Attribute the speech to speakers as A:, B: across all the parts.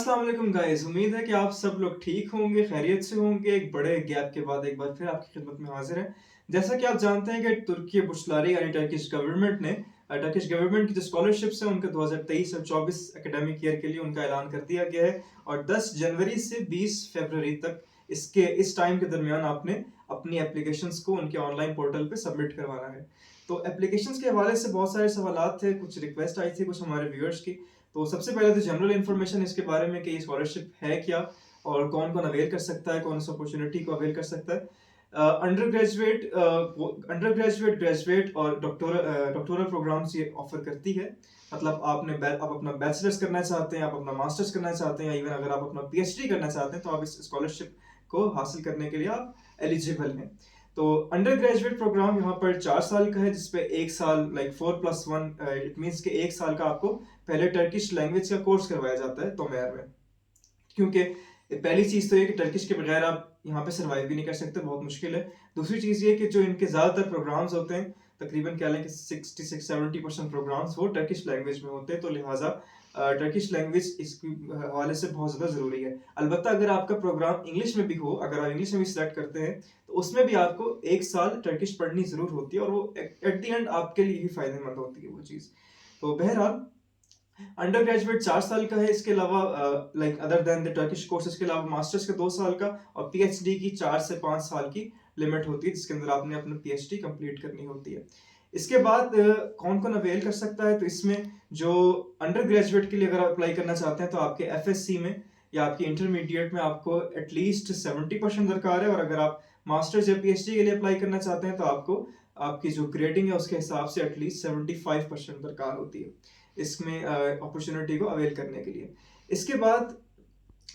A: अस्सलाम वालेकुम गाइस। उम्मीद है कि आप सब लोग ठीक होंगे, खैरियत से होंगे। एक बड़े गैप के बाद एक बार फिर आपकी खिदमत में हाजिर है। जैसा कि आप जानते हैं कि तुर्की बुर्सलारी यानी टर्किश गवर्नमेंट की जो स्कॉलरशिप्स हैं उनके 2023 और 24 एकेडमिक ईयर के लिए उनका ऐलान कर दिया गया है और 10 जनवरी से 20 फरवरी तक इसके इस टाइम के दरमियान आपने अपनी एप्लीकेशंस को उनके ऑनलाइन पोर्टल पे सबमिट करवाना है। तो एप्लीकेशंस के हवाले से बहुत सारे सवालात थे, कुछ रिक्वेस्ट आई थी कुछ हमारे व्यूअर्स की। तो सबसे पहले तो जनरल इन्फॉर्मेशन इसके बारे में कि ये स्कॉलरशिप है क्या और कौन कौन अवेल कर सकता है, कौन इस अपॉर्चुनिटी को अवेल कर सकता है। अंडर ग्रेजुएट, ग्रेजुएट और डॉक्टोरल प्रोग्राम्स ये ऑफर करती है। मतलब आप अपना बैचलर्स करना चाहते हैं, आप अपना मास्टर्स करना चाहते हैं, या इवन अगर आप अपना पीएचडी करना चाहते हैं तो आप इस स्कॉलरशिप को हासिल करने के लिए आप एलिजिबल हैं। तो अंडर ग्रेजुएट प्रोग्राम यहाँ पर 4 साल का है, जिसपे 1 साल लाइक 4+1 इट मीन्स कि 1 साल का आपको पहले टर्किश लैंग्वेज का कोर्स करवाया जाता है तोमयार में। क्योंकि पहली चीज तो ये कि टर्किश के बगैर आप यहाँ पे सर्वाइव भी नहीं कर सकते, बहुत मुश्किल है। दूसरी चीज ये कि जो इनके ज्यादातर प्रोग्राम्स होते हैं, तकरीबन कह लें कि 66-70% प्रोग्राम्स वो टर्किश लैंग्वेज में होते हैं, तो लिहाजा टर्किश लैंग्वेज इसके हवाले से बहुत ज़्यादा ज़रूरी है। अलबत्ता अगर आपका प्रोग्राम इंग्लिश में भी हो, अगर आप इंग्लिश में भी सिलेक्ट करते हैं तो उसमें भी आपको 1 साल टर्किश पढ़नी ज़रूर होती है और वो एट द एंड आपके लिए ही फ़ायदेमंद होती है वो चीज़। तो बहरहाल अंडर ग्रेजुएट 4 साल का है। इसके अलावा like other than the Turkish courses के अलावा मास्टर्स का 2 साल का और पीएचडी की 4 से 5 साल की लिमिट होती है, जिसके अंदर आपने अपनी पीएचडी कंप्लीट करनी होती है। इसके बाद कौन कौन अवेल कर सकता है, तो इसमें जो अंडर ग्रेजुएट के लिए अगर आप अप्लाई करना चाहते हैं तो आपके एफएससी में या आपकी इंटरमीडिएट में आपको एटलीस्ट 70% दरकार है, और अगर आप मास्टर्स या पीएचडी के लिए अप्लाई करना चाहते हैं तो आपको आपकी जो ग्रेडिंग है उसके हिसाब से एटलीस्ट 75% दरकार होती है इसमें अपॉर्चुनिटी को अवेल करने के लिए। इसके बाद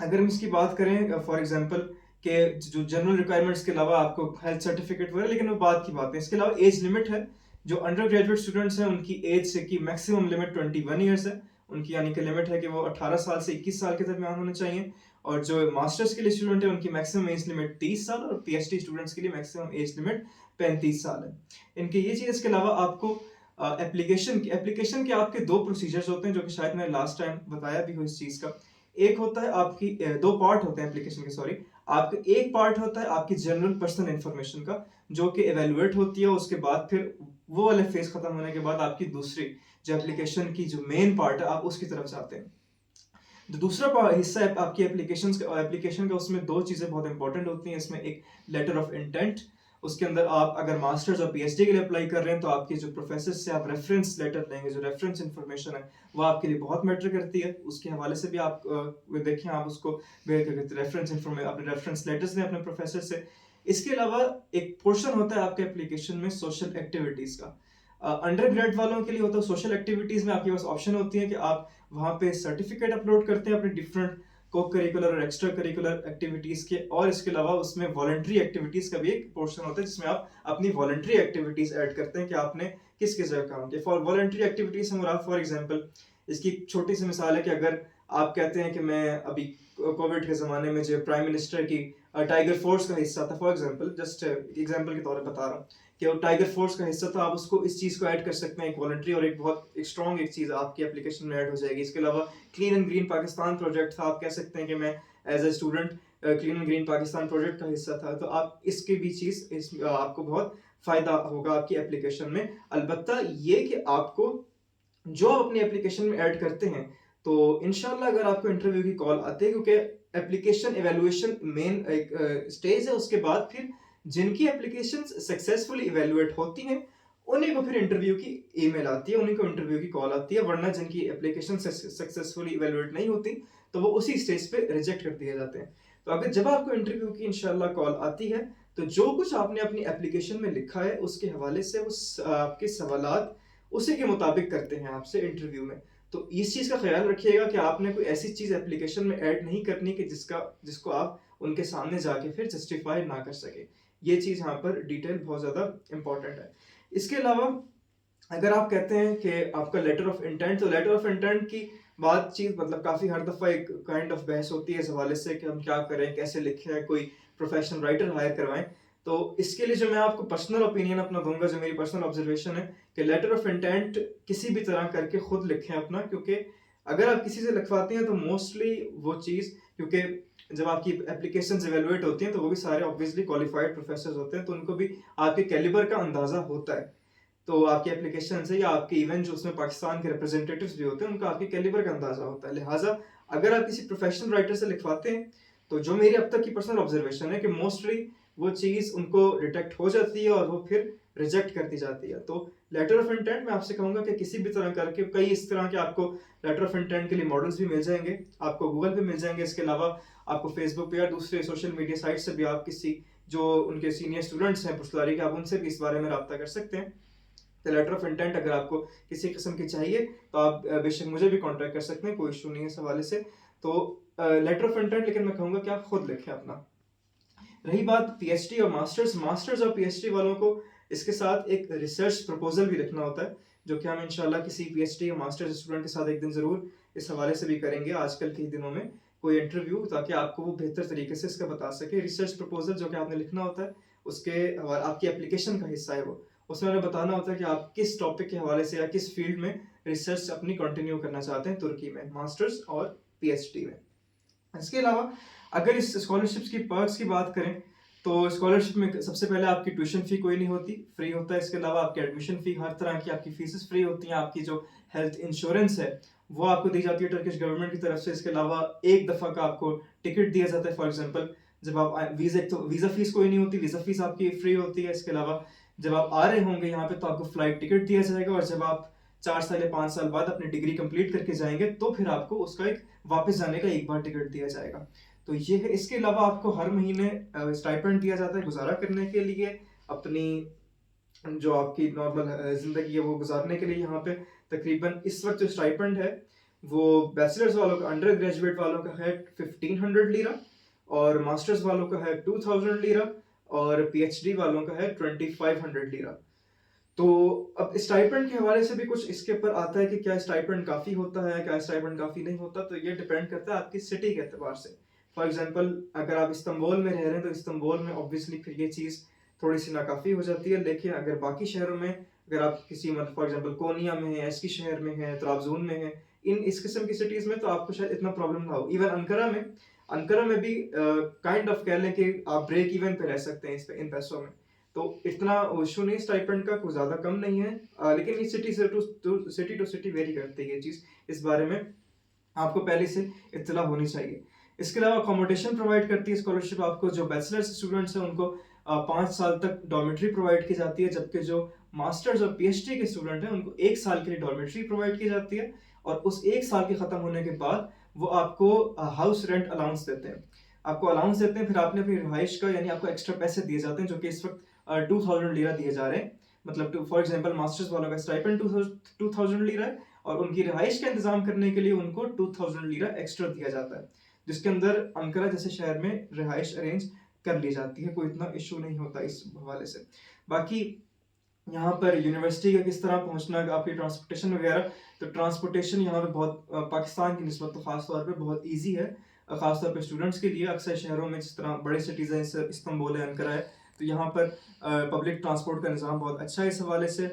A: अगर हम इसकी बात करें फॉर एग्जांपल कि जो जनरल रिक्वायरमेंट्स के अलावा आपको हेल्थ सर्टिफिकेट वगैरह, लेकिन वो बात की बात है। इसके अलावा एज लिमिट है। जो अंडर ग्रेजुएट स्टूडेंट्स हैं उनकी एज की मैक्सिमम लिमिट 21 ईयर्स है। उनकी यानी कि लिमिट है कि वो 18 साल से 21 साल के दरमियान होने चाहिए। और जो मास्टर्स के लिए स्टूडेंट है उनकी मैक्सिमम एज लिमिट 30 साल और पीएचडी स्टूडेंट्स के लिए मैक्सिमम एज लिमिट 35 साल है। इनकी ये चीज़। इसके अलावा आपको एप्लीकेशन के आपके दो प्रोसीजर्स होते हैं, जो कि शायद मैंने लास्ट टाइम बताया भी हो इस चीज़ का। एक होता है आपकी दो पार्ट होते हैं एप्लीकेशन के, सॉरी। आपका एक पार्ट होता है आपकी जनरल पर्सनल इंफॉर्मेशन का, जो कि एवेलुएट होती है। उसके बाद फिर वो वाले फेज खत्म होने के बाद आपकी दूसरी जो एप्लीकेशन की जो मेन पार्ट है आप उसकी तरफ जाते हैं। जो दूसरा हिस्सा है आपकी एप्लीकेशन का, उसमें दो चीज़ें बहुत इंपॉर्टेंट होती हैं। इसमें एक लेटर ऑफ इंटेंट, उसके अंदर आप अगर मास्टर्स और पीएचडी के लिए अप्लाई कर रहे हैं तो आपके जो प्रोफेसर से आप रेफरेंस लेटर लेंगे, जो रेफरेंस इंफॉर्मेशन है वो आपके लिए बहुत मैटर करती है। उसके हवाले से भी आप देखें, आप उसको रेफरेंस इंफॉर्मेशन अपने रेफरेंस लेटर्स लें अपने प्रोफेसर से। इसके अलावा एक पोर्शन होता है आपके एप्लीकेशन में सोशल एक्टिविटीज़ का। अंडर ग्रेड वालों के लिए होता है सोशल एक्टिविटीज़ में आपके पास ऑप्शन होती है कि आप वहाँ पे सर्टिफिकेट अपलोड करते हैं अपने डिफरेंट को करिकुलर और एक्स्ट्रा करिकुलर एक्टिविटीज के, और इसके अलावा उसमें वॉलंटरी एक्टिविटीज का भी एक पोर्शन होता है जिसमें आप अपनी वॉलंटरी एक्टिविटीज ऐड करते हैं कि आपने किस किस जगह काम किया। फॉर वॉलंटरी एक्टिविटीज से मुराद फॉर एग्जांपल, इसकी छोटी सी मिसाल है कि अगर आप कहते हैं कि मैं अभी कोविड के ज़माने में जो प्राइम मिनिस्टर की टाइगर फोर्स का हिस्सा था, फॉर एग्जांपल जस्ट एग्जांपल के तौर पर बता रहा हूँ कि वो टाइगर फोर्स का हिस्सा था, आप उसको इस चीज़ को ऐड कर सकते हैं एक वॉलंटरी, और एक बहुत एक स्ट्रॉन्ग एक चीज़ आपकी एप्लीकेशन में ऐड हो जाएगी। इसके अलावा clean and green Pakistan project था, आप कह सकते हैं कि मैं as a student clean and green Pakistan project का हिस्सा था, तो आप इसकी भी चीज़ आपको बहुत फ़ायदा होगा आपकी एप्लीकेशन में। अलबत्ता ये कि आपको जो आप अपनी एप्लीकेशन में ऐड करते हैं, तो इंशाल्लाह अगर आपको इंटरव्यू की कॉल आती है, क्योंकि एप्लीकेशन इवैल्यूएशन मेन एक स्टेज है, उसके बाद फिर जिनकी एप्लीकेशन सक्सेसफुली इवैल्यूएट होती हैं उन्हीं को फिर इंटरव्यू की ईमेल आती है, उन्हीं को इंटरव्यू की कॉल आती है। वरना जिनकी एप्लीकेशन सक्सेसफुली इवैल्यूएट नहीं होती तो वो उसी स्टेज पे रिजेक्ट कर दिए जाते हैं। तो अगर जब आपको इंटरव्यू की इंशाल्लाह कॉल आती है तो जो कुछ आपने अपनी एप्लीकेशन में लिखा है उसके हवाले से उस आपके सवालात उसी के मुताबिक करते हैं आपसे इंटरव्यू में। तो इस चीज़ का ख्याल रखिएगा कि आपने कोई ऐसी चीज़ एप्लीकेशन में ऐड नहीं करनी कि जिसको आप उनके सामने जाके फिर जस्टिफाई ना कर सके। ये चीज़ यहाँ पर डिटेल बहुत ज़्यादा इंपॉर्टेंट है। इसके अलावा अगर आप कहते हैं कि आपका लेटर ऑफ इंटेंट, तो लेटर ऑफ इंटेंट की बातचीत मतलब काफ़ी हर दफ़ा एक काइंड ऑफ बहस होती है इस हवाले से कि हम क्या करें, कैसे लिखें, कोई प्रोफेशनल राइटर हायर करवाएं। तो इसके लिए जो मैं आपको पर्सनल ओपिनियन अपना दूंगा, जो मेरी पर्सनल ऑब्जर्वेशन है कि लेटर ऑफ इंटेंट किसी भी तरह करके खुद लिखें अपना, क्योंकि अगर आप किसी से लिखवाते हैं तो मोस्टली वो चीज़, क्योंकि जब आपकी एप्लीकेशंस इवैल्यूएट होती हैं तो वो भी सारे ऑब्वियसली क्वालिफाइड प्रोफेसर्स होते हैं, तो उनको भी आपके कैलिबर का अंदाज़ा होता है। तो आपकी एप्लीकेशन से या आपके इवन जो उसमें पाकिस्तान के रिप्रेजेंटेटिव्स भी होते हैं, उनका आपके कैलिबर का अंदाज़ा होता है। लिहाज़ा अगर आप किसी प्रोफेशनल राइटर से लिखवाते हैं, तो जो मेरी अब तक की पर्सनल ऑब्जर्वेशन है कि मोस्टली वो चीज़ उनको डिटेक्ट हो जाती है और वो फिर रिजेक्ट कर दी जाती है। तो लेटर ऑफ इंटेंट मैं आपसे कहूँगा कि किसी भी तरह करके कई इस तरह के आपको लेटर ऑफ इंटेंट के लिए मॉडल्स भी मिल जाएँगे, आपको गूगल पे मिल जाएँगे। इसके अलावा आपको फेसबुक पे या दूसरे सोशल मीडिया साइट से भी आप किसी जो उनके सीनियर स्टूडेंट्स हैं पुस्तकालय के, आप उनसे भी इस बारे में राब्ता कर सकते हैं। तो लेटर ऑफ इंटेंट अगर आपको किसी किस्म की चाहिए तो आप बेशक मुझे भी कांटेक्ट कर सकते हैं, कोई इशू नहीं है इस हवाले से। तो लेटर ऑफ इंटेंट लेकिन मैं कहूँगा कि आप खुद लिखें अपना। रही बात पीएचडी और मास्टर्स, मास्टर्स और पीएचडी वालों को इसके साथ एक रिसर्च प्रपोजल भी लिखना होता है, जो कि हम इंशाल्लाह किसी पीएचडी या मास्टर्स स्टूडेंट के साथ एक दिन ज़रूर इस हवाले से भी करेंगे आजकल के दिनों में कोई इंटरव्यू, ताकि आपको वो बेहतर तरीके से इसका बता सके। रिसर्च प्रपोजल जो कि आपने लिखना होता है, उसके आपकी एप्लीकेशन का हिस्सा है वो। उसमें हमें बताना होता है कि आप किस टॉपिक के हवाले से या किस फील्ड में रिसर्च अपनी कंटिन्यू करना चाहते हैं तुर्की में, मास्टर्स और पीएचडी में। इसके अलावा अगर इस स्कॉलरशिप्स की पर्क्स की बात करें, तो स्कॉलरशिप में सबसे पहले आपकी ट्यूशन फ़ी कोई नहीं होती, फ्री होता है। इसके अलावा आपकी एडमिशन फ़ी, हर तरह की आपकी फ़ीसेस फ्री होती हैं। आपकी जो हेल्थ इंश्योरेंस है वो आपको दी जाती है टर्किश गवर्नमेंट की तरफ से। इसके अलावा एक दफ़ा का आपको टिकट दिया जाता है। फॉर एग्जांपल जब आप वीज़ा फ़ीस कोई नहीं होती, वीज़ा फ़ीस आपकी फ्री होती है। इसके अलावा जब आप आ रहे होंगे यहाँ पे तो आपको फ़्लाइट टिकट दिया जाएगा, और जब आप 4 साल या 5 साल बाद अपनी डिग्री कंप्लीट करके जाएंगे तो फिर आपको उसका एक वापस जाने का एक बार टिकट दिया जाएगा। तो ये है। इसके अलावा आपको हर महीने स्टाइपेंड दिया जाता है गुजारा करने के लिए, अपनी जो आपकी नॉर्मल ज़िंदगी है वो गुजारने के लिए यहाँ पे। तकरीबन इस वक्त जो स्टाइपेंड है वो बैचलर्स वालों का, अंडर ग्रेजुएट वालों का है 1500 लीरा, और मास्टर्स वालों का है 2000 लीरा, और पीएचडी वालों का है 2500 लीरा। तो अब स्टाइपेंड के हवाले से भी कुछ इसके ऊपर आता है कि क्या स्टाइपेंड काफ़ी होता है, क्या स्टाइपेंड काफ़ी नहीं होता। तो ये डिपेंड करता है आपकी सिटी के एतबार से। फॉर एग्जांपल अगर आप इस्तांबुल में रह रहे हैं तो इस्तांबुल में ऑब्वियसली फिर ये चीज़ थोड़ी सी नाकाफ़ी हो जाती है। लेकिन अगर बाकी शहरों में, अगर आप किसी मतलब फॉर एग्जांपल कोनिया में है, एस्की शहर में है, त्राबजून में है, इस किस्म की सिटीज़ में तो आपको शायद इतना प्रॉब्लम ना हो। इवन अंकारा में भी काइंड ऑफ कह लें कि आप ब्रेक इवन पे रह सकते हैं इन पैसों में। तो इतना इशू नहीं स्टाइपेंड का, कुछ ज़्यादा कम नहीं है। लेकिन ये सिटी टू सिटी वेरी करती है ये चीज़। इस बारे में आपको पहले से इत्तला होनी चाहिए। इसके अलावा अकोमोडेशन प्रोवाइड करती है स्कॉलरशिप आपको। जो बैचलर्स स्टूडेंट्स हैं उनको 5 साल तक डॉर्मेट्री प्रोवाइड की जाती है, जबकि जो मास्टर्स और पीएचडी के स्टूडेंट हैं उनको 1 साल के लिए डॉर्मेट्री प्रोवाइड की जाती है, और उस 1 साल के ख़त्म होने के बाद वो आपको हाउस रेंट अलाउंस देते हैं। आपको अलाउंस देते हैं, फिर आपने अपनी रिहाइश का यानी आपको एक्स्ट्रा पैसे दिए जाते हैं, जो कि इस वक्त 2000 लीरा दिए जा रहे हैं। मतलब फॉर एग्जांपल मास्टर्स वालों का स्टाइपेंड 2000 लीरा है, और उनकी रिहाइश का इंतजाम करने के लिए उनको 2000 लीरा एक्स्ट्रा दिया जाता है, जिसके अंदर अंकारा जैसे शहर में रिहाइश अरेंज कर ली जाती है। कोई इतना इशू नहीं होता इस हवाले से। बाकी यहाँ पर यूनिवर्सिटी का किस तरह पहुँचना, आपकी ट्रांसपोर्टेशन वगैरह, तो ट्रांसपोर्टेशन यहाँ पे बहुत पाकिस्तान की निस्बत तो ख़ास तौर पे बहुत ईजी है, ख़ास तौर पे स्टूडेंट्स के लिए। अक्सर शहरों में जिस तरह बड़े सिटीज़ हैं, इस्तांबुल है, अंकारा है, तो यहाँ पर पब्लिक ट्रांसपोर्ट का निज़ाम बहुत अच्छा है इस हवाले से।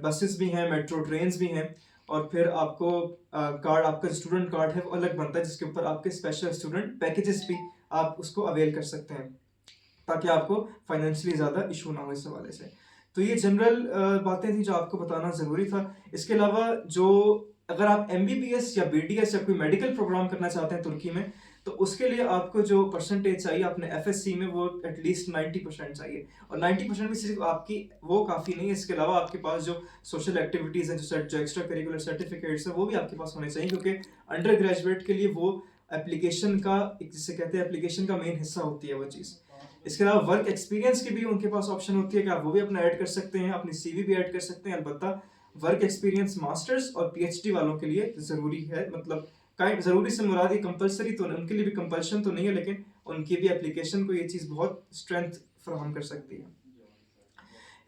A: बसेस भी हैं, मेट्रो ट्रेन्स भी हैं, और फिर आपको कार्ड, आपका स्टूडेंट कार्ड है वो अलग बनता है, जिसके ऊपर आपके स्पेशल स्टूडेंट पैकेजेस भी आप उसको अवेल कर सकते हैं, ताकि आपको फाइनेंशियली ज़्यादा इशू ना हो इस हवाले से। तो ये जनरल बातें थी जो आपको बताना ज़रूरी था। इसके अलावा जो अगर आप एमबीबीएस या बीडीएस या कोई मेडिकल प्रोग्राम करना चाहते हैं तुर्की में, तो उसके लिए आपको जो परसेंटेज चाहिए अपने एफएससी में वो एटलीस्ट 90% चाहिए, और 90% में सिर्फ आपकी वो काफ़ी नहीं है। इसके अलावा आपके पास जो सोशल एक्टिविटीज़ हैं, जो एक्स्ट्रा करिकुलर सर्टिफिकेट्स हैं, वो भी आपके पास होने चाहिए, क्योंकि अंडर ग्रेजुएट के लिए वो एप्लीकेशन का, जिसे कहते हैं एप्लीकेशन का मेन हिस्सा होती है वो चीज़। इसके अलावा वर्क एक्सपीरियंस की भी उनके पास ऑप्शन होती है कि आप वो भी अपना ऐड कर सकते हैं, अपनी सीवी भी ऐड कर सकते हैं। अलबत्ता वर्क एक्सपीरियंस मास्टर्स और पीएचडी वालों के लिए ज़रूरी है। मतलब ज़रूरी से मुराद ये कंपलसरी तो उनके लिए भी कंपल्शन तो नहीं है, लेकिन उनकी भी एप्लीकेशन को ये चीज़ बहुत स्ट्रेंथ फराहम कर सकती है।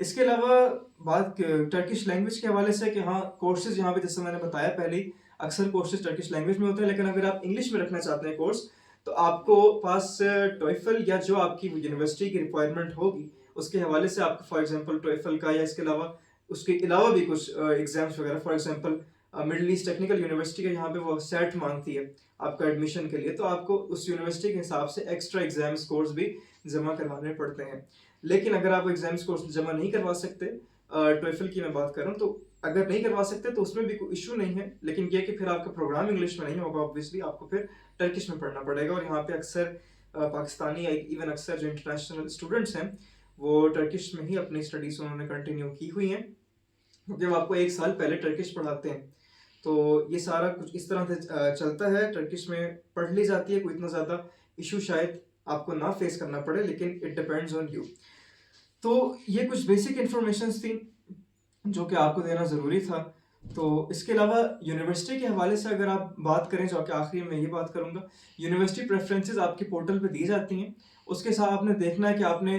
A: इसके अलावा बात टर्किश लैंग्वेज के हवाले से कि हाँ, कोर्सेज यहाँ पे जैसे मैंने बताया पहले ही, अक्सर कोर्सेज टर्किश लैंग्वेज में होते हैं, लेकिन अगर आप इंग्लिश में रखना चाहते हैं कोर्स, तो आपको पास टॉइफल या जो आपकी यूनिवर्सिटी की रिक्वायरमेंट होगी उसके हवाले से आपको फॉर एग्जांपल टॉइफल का, या इसके अलावा उसके अलावा भी कुछ एग्जाम्स वगैरह, for example middle east technical university का यहाँ पे वो सेट मांगती है आपका एडमिशन के लिए, तो आपको उस यूनिवर्सिटी के हिसाब से एक्स्ट्रा एग्जाम स्कोर्स भी जमा करवाने पड़ते हैं। लेकिन अगर आप एग्जाम स्कोर्स जमा नहीं करवा सकते, टोएफल की मैं बात कर रहा हूँ, तो अगर नहीं करवा सकते तो उसमें भी कोई इशू नहीं है, लेकिन ये कि फिर आपका प्रोग्राम इंग्लिश में नहीं होगा, ऑब्वियसली आपको फिर टर्किश में पढ़ना पड़ेगा। और यहाँ पे अक्सर पाकिस्तानी, इवन अक्सर जो इंटरनेशनल स्टूडेंट्स हैं वो टर्किश में ही अपनी स्टडीज उन्होंने कंटिन्यू की हुई हैं, क्योंकि वो आपको 1 साल पहले टर्किश पढ़ाते हैं। तो ये सारा कुछ इस तरह से चलता है, टर्किश में पढ़ ली जाती है, कोई इतना ज़्यादा इशू शायद आपको ना फेस करना पड़े, लेकिन इट डिपेंड्स ऑन यू। तो ये कुछ बेसिक इन्फॉर्मेशंस थी जो कि आपको देना ज़रूरी था। तो इसके अलावा यूनिवर्सिटी के हवाले से अगर आप बात करें, जो कि आखिरी में ये बात करूँगा, यूनिवर्सिटी प्रेफरेंसेस आपके पोर्टल पे दी जाती हैं। उसके साथ आपने देखना है कि आपने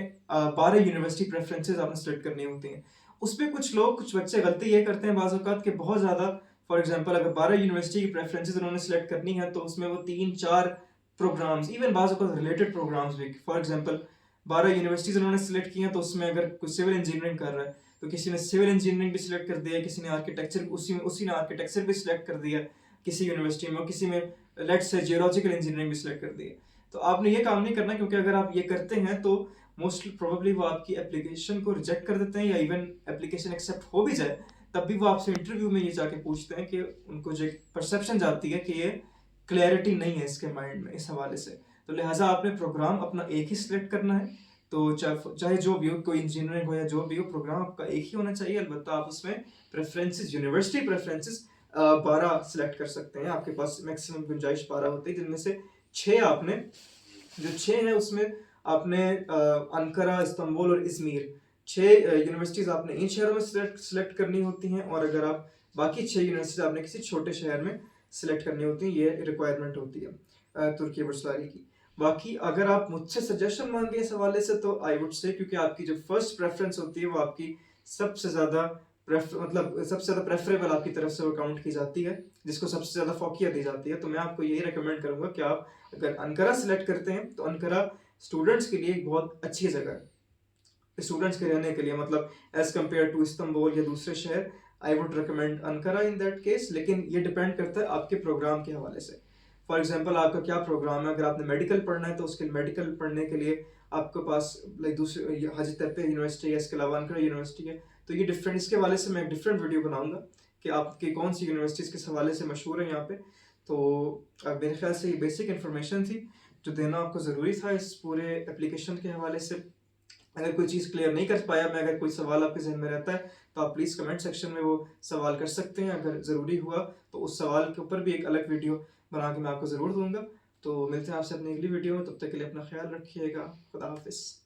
A: 12 यूनिवर्सिटी प्रेफरेंसेस आपने सेलेक्ट करनी होती हैं। उसपे कुछ बच्चे गलती ये करते हैं बाज़ औक़ात कि बहुत ज़्यादा, फॉर एग्जांपल अगर 12 यूनिवर्सिटी की प्रेफरेंसेस उन्होंने सेलेक्ट करनी है तो उसमें वो 3-4 प्रोग्राम्स, इवन बाज़ औक़ात रिलेटेड प्रोग्राम्स भी, फॉर एग्जांपल 12 यूनिवर्सिटीज़ उन्होंने सेलेक्ट की हैं, तो उसमें अगर कोई सिविल इंजीनियरिंग कर रहा है तो किसी ने सिविल इंजीनियरिंग भी सिलेक्ट कर दिया, किसी ने आर्किटेक्चर, उसी ने आर्किटेक्चर भी सिलेक्ट कर दिया किसी यूनिवर्सिटी में, और किसी में लेट्स से जियोलॉजिकल इंजीनियरिंग भी सिलेक्ट कर दी है। तो आपने ये काम नहीं करना, क्योंकि अगर आप ये करते हैं तो मोस्टली प्रोबेबली वो आपकी एप्लीकेशन को रिजेक्ट कर देते हैं, या इवन एप्लीकेशन एक्सेप्ट हो भी जाए तब भी वो आपसे इंटरव्यू में ये जाके पूछते हैं कि उनको जो परसेप्शन जाती है कि ये क्लैरिटी नहीं है इसके माइंड में इस हवाले से। तो लिहाजा आपने प्रोग्राम अपना एक ही सिलेक्ट करना है। तो चाहे जो भी हो, कोई इंजीनियरिंग हो या जो भी हो, प्रोग्राम आपका एक ही होना चाहिए। अलबत्ता आप उसमें प्रेफरेंसेस, यूनिवर्सिटी प्रेफरेंसेस 12 सिलेक्ट कर सकते हैं, आपके पास मैक्सिमम गुंजाइश 12 होती है, जिनमें से 6 आपने, जो 6 है उसमें आपने अंकारा, इस्तांबुल और इज़मीर, 6 यूनिवर्सिटीज़ आपने इन शहरों में सिलेक्ट करनी होती हैं, और अगर आप बाकी 6 यूनिवर्सिटीज़ आपने किसी छोटे शहर में सिलेक्ट करनी होती हैं, ये रिक्वायरमेंट होती है तुर्की बुर्सलारी की। बाकी अगर आप मुझसे सजेशन मांगे इस हवाले से, तो आई वुड से, क्योंकि आपकी जो फर्स्ट प्रेफरेंस होती है वो आपकी सबसे ज़्यादा सबसे ज़्यादा प्रेफरेबल आपकी तरफ से वो काउंट की जाती है, जिसको सबसे ज़्यादा फोकिया दी जाती है। तो मैं आपको यही रिकमेंड करूँगा कि आप अगर अंकारा सिलेक्ट करते हैं तो अंकारा स्टूडेंट्स के लिए एक बहुत अच्छी जगह है, स्टूडेंट्स के रहने के लिए, मतलब एज कम्पेयर टू इस्तांबुल या दूसरे शहर, I would recommend Ankara in that case. लेकिन ये डिपेंड करता है आपके प्रोग्राम के हवाले से। फॉर एग्जाम्पल आपका क्या प्रोग्राम है, अगर आपने मेडिकल पढ़ना है तो उसके मेडिकल पढ़ने के लिए आपके पास लाइक दूसरे हाजीतेpe यूनिवर्सिटी है, इसके अलावा अंकारा यूनिवर्सिटी है, तो ये डिफरेंट, इसके हवाले से मैं एक डिफरेंट वीडियो बनाऊंगा कि आपकी कौन सी यूनिवर्सिटीज़ किस हवाले से मशहूर है यहाँ पे। तो मेरे ख्याल से ये बेसिक इन्फॉर्मेशन थी जो देना आपको ज़रूरी था इस पूरे एप्लीकेशन के हवाले से। अगर कोई चीज़ क्लियर नहीं कर पाया मैं, अगर कोई सवाल आपके जहन में रहता है तो आप प्लीज़ कमेंट सेक्शन में वो सवाल कर सकते हैं। अगर ज़रूरी हुआ तो उस सवाल के ऊपर भी एक अलग वीडियो बना के मैं आपको ज़रूर दूंगा। तो मिलते हैं आपसे अपनी अगली वीडियो में, तब तक के लिए अपना ख्याल रखिएगा। खुदा हाफिज़।